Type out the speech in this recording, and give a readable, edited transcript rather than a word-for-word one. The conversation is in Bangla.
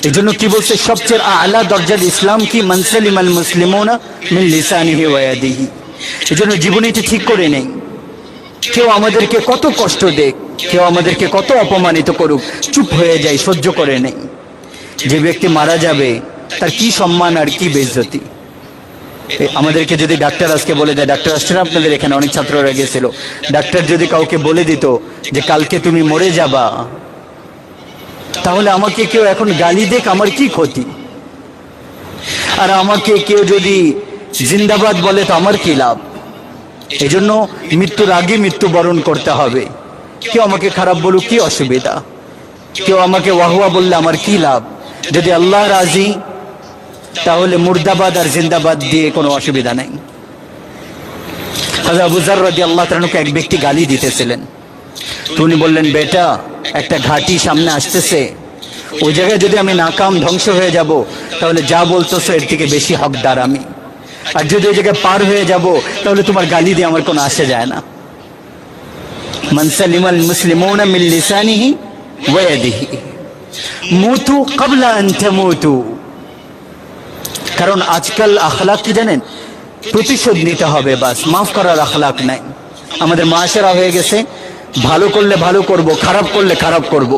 এই জন্য কি বলছে, সবচেয়ে আলা দরজার ইসলাম কি, মান সালিমাল মুসলিমুনা মিন লিসানিহি ওয়া ইয়াদিহি। এই জন্য জীবনীটি ঠিক করে নেই, কেউ আমাদেরকে কত কষ্ট দেখ, কেউ আমাদেরকে কত অপমানিত করুক, চুপ হয়ে যায়, সহ্য করে নেই। যে ব্যক্তি মারা যাবে তার কি সম্মান আর কি বেইজ্জতি। আমাদেরকে যদি ডাক্তার আজকে বলে দেয়, ডাক্তার আসছে না আপনাদের এখানে, অনেক ছাত্ররা গেছিল, ডাক্তার যদি কাউকে বলে দিত যে কালকে তুমি মরে যাবা, তাহলে আমাকে কেউ এখন গালি দেখ, আমার কি ক্ষতি? আর আমাকে কেউ যদি জিন্দাবাদ বলে তো আমার কি লাভ? এই জন্য মৃত্যুর আগে মৃত্যুবরণ করতে হবে। কেউ আমাকে খারাপ বলুক, কি অসুবিধা? কেউ আমাকে ওয়াহওয়া বললে আমার কি লাভ? যদি আল্লাহ রাজি, তাহলে মুর্দাবাদ আর জিন্দাবাদ দিয়ে কোনো অসুবিধা নেই। হযরত আবু যর রাদিয়াল্লাহু তাআলা এক ব্যক্তি গালি দিতেছিলেন, তো উনি বললেন, বেটা, একটা ঘাটি সামনে আসতেছে, ওই জায়গায় যদি আমি নাকাম ধ্বংস হয়ে যাব, তাহলে যা বলতেছো এর থেকে বেশি হকদার আমি। আর যদি ওই জায়গায় পার হয়ে যাব, তাহলে তোমার গালি দিয়ে আমার কোনো আসে যায় না। মান সালিমাল মুসলিমুনা মিন লিসানিহি ওয়া ইয়াদিহি মুতু ক্বাবলা আন তামুতু। কারণ আজকাল আখলাক কি জানেন, প্রতিশোধ নিতে হবে, বাস, মাফ করার আখলাক নাই। আমাদের মাশারা হয়ে গেছে, ভালো করলে ভালো করব, খারাপ করলে খারাপ করব।